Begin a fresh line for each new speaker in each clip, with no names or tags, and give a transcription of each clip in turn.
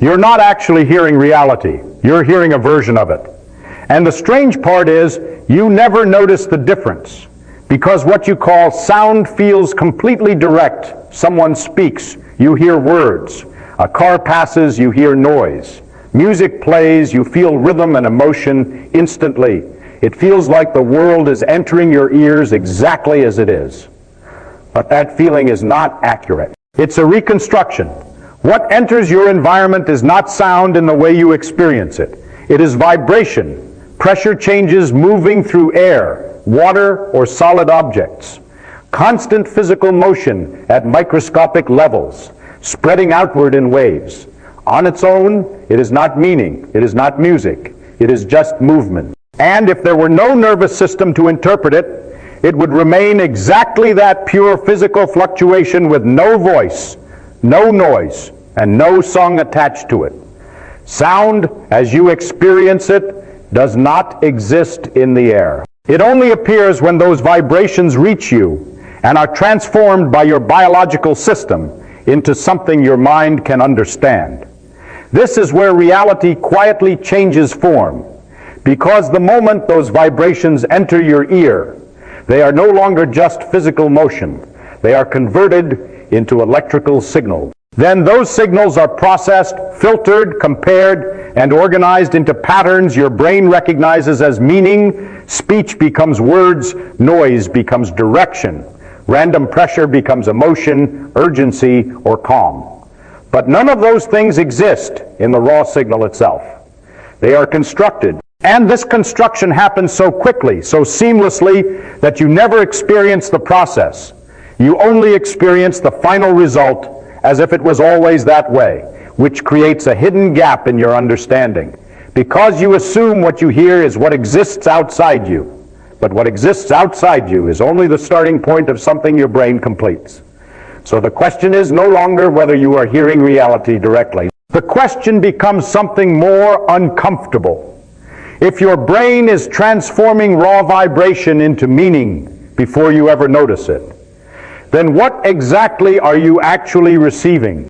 You're not actually hearing reality. You're hearing a version of it. And the strange part is, you never notice the difference, because what you call sound feels completely direct. Someone speaks, you hear words. A car passes, you hear noise. Music plays, you feel rhythm and emotion instantly. It feels like the world is entering your ears exactly as it is. But that feeling is not accurate. It's a reconstruction. What enters your environment is not sound in the way you experience it. It is vibration. Pressure changes moving through air, water, or solid objects. Constant physical motion at microscopic levels, spreading outward in waves. On its own, it is not meaning, it is not music, it is just movement. And if there were no nervous system to interpret it, it would remain exactly that pure physical fluctuation with no voice, no noise, and no song attached to it. Sound, as you experience it, does not exist in the air. It only appears when those vibrations reach you and are transformed by your biological system into something your mind can understand. This is where reality quietly changes form, because the moment those vibrations enter your ear, they are no longer just physical motion. They are converted into electrical signals. Then those signals are processed, filtered, compared, and organized into patterns your brain recognizes as meaning. Speech becomes words, noise becomes direction, random pressure becomes emotion, urgency, or calm. But none of those things exist in the raw signal itself. They are constructed, and this construction happens so quickly, so seamlessly, that you never experience the process. You only experience the final result as if it was always that way, which creates a hidden gap in your understanding, because you assume what you hear is what exists outside you. But what exists outside you is only the starting point of something your brain completes. So the question is no longer whether you are hearing reality directly. The question becomes something more uncomfortable. If your brain is transforming raw vibration into meaning before you ever notice it, then what exactly are you actually receiving?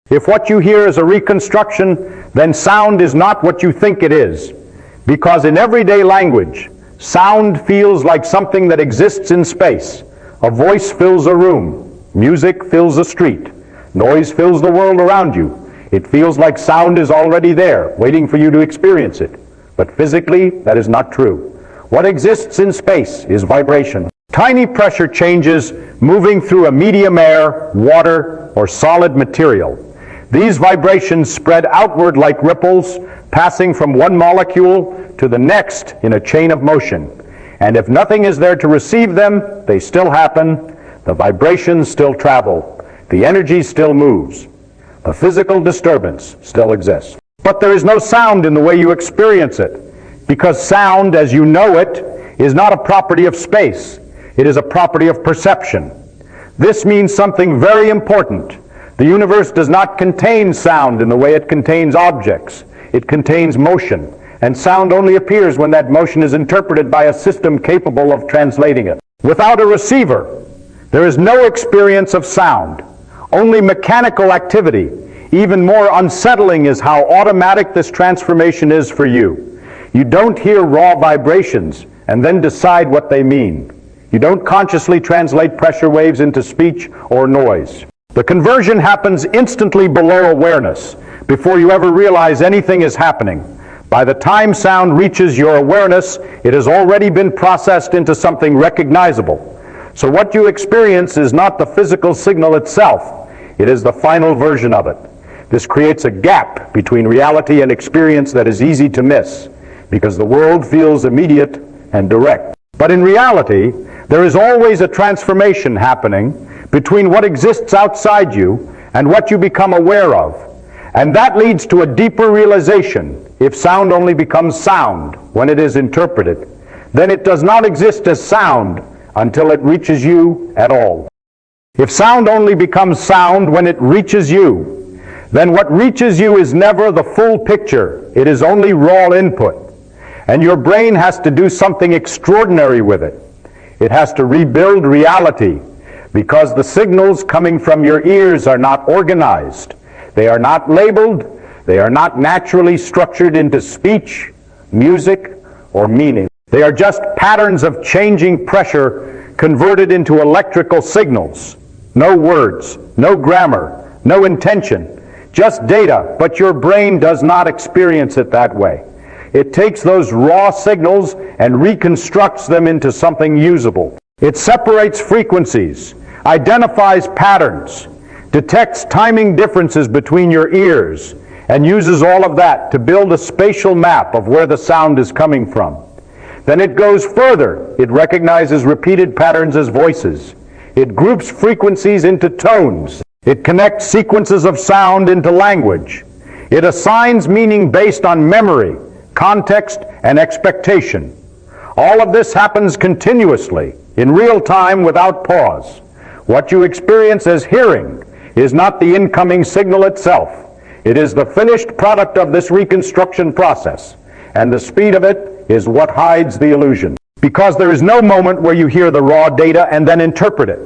If what you hear is a reconstruction, then sound is not what you think it is, because in everyday language, sound feels like something that exists in space. A voice fills a room, music fills a street, noise fills the world around you. It feels like sound is already there, waiting for you to experience it. But physically, that is not true. What exists in space is vibration. Tiny pressure changes moving through a medium air, water, or solid material. These vibrations spread outward like ripples, passing from one molecule to the next in a chain of motion. And if nothing is there to receive them, they still happen. The vibrations still travel. The energy still moves. The physical disturbance still exists. But there is no sound in the way you experience it, because sound, as you know it, is not a property of space. It is a property of perception. This means something very important. The universe does not contain sound in the way it contains objects. It contains motion, and sound only appears when that motion is interpreted by a system capable of translating it. Without a receiver, there is no experience of sound, only mechanical activity. Even more unsettling is how automatic this transformation is for you. You don't hear raw vibrations and then decide what they mean. You don't consciously translate pressure waves into speech or noise. The conversion happens instantly below awareness, before you ever realize anything is happening. By the time sound reaches your awareness, it has already been processed into something recognizable. So what you experience is not the physical signal itself, it is the final version of it. This creates a gap between reality and experience that is easy to miss, because the world feels immediate and direct. But in reality, there is always a transformation happening between what exists outside you and what you become aware of. And that leads to a deeper realization. If sound only becomes sound when it is interpreted, then it does not exist as sound until it reaches you at all. If sound only becomes sound when it reaches you, then what reaches you is never the full picture. It is only raw input. And your brain has to do something extraordinary with it. It has to rebuild reality, because the signals coming from your ears are not organized. They are not labeled. They are not naturally structured into speech, music, or meaning. They are just patterns of changing pressure converted into electrical signals. No words, no grammar, no intention, just data, but your brain does not experience it that way. It takes those raw signals and reconstructs them into something usable. It separates frequencies, identifies patterns, detects timing differences between your ears, and uses all of that to build a spatial map of where the sound is coming from. Then it goes further. It recognizes repeated patterns as voices. It groups frequencies into tones. It connects sequences of sound into language. It assigns meaning based on memory, context, and expectation. All of this happens continuously, in real time, without pause. What you experience as hearing is not the incoming signal itself. It is the finished product of this reconstruction process, and the speed of it is what hides the illusion. Because there is no moment where you hear the raw data and then interpret it.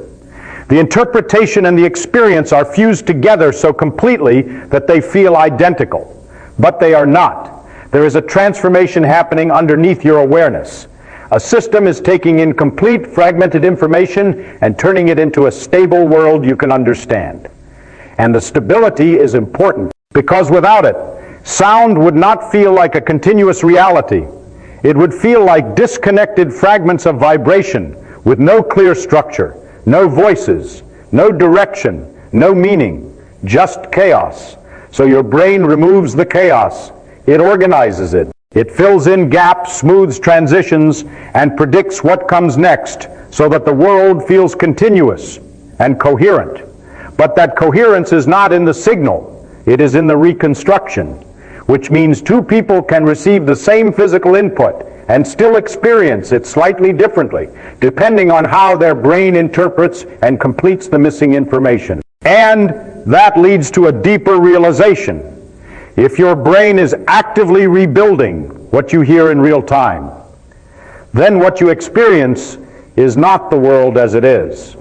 The interpretation and the experience are fused together so completely that they feel identical. But they are not. There is a transformation happening underneath your awareness. A system is taking in complete fragmented information and turning it into a stable world you can understand. And the stability is important, because without it, sound would not feel like a continuous reality. It would feel like disconnected fragments of vibration with no clear structure, no voices, no direction, no meaning, just chaos. So your brain removes the chaos. It organizes it. It fills in gaps, smooths transitions, and predicts what comes next so that the world feels continuous and coherent. But that coherence is not in the signal. It is in the reconstruction, which means two people can receive the same physical input and still experience it slightly differently, depending on how their brain interprets and completes the missing information. And that leads to a deeper realization. If your brain is actively rebuilding what you hear in real time, then what you experience is not the world as it is.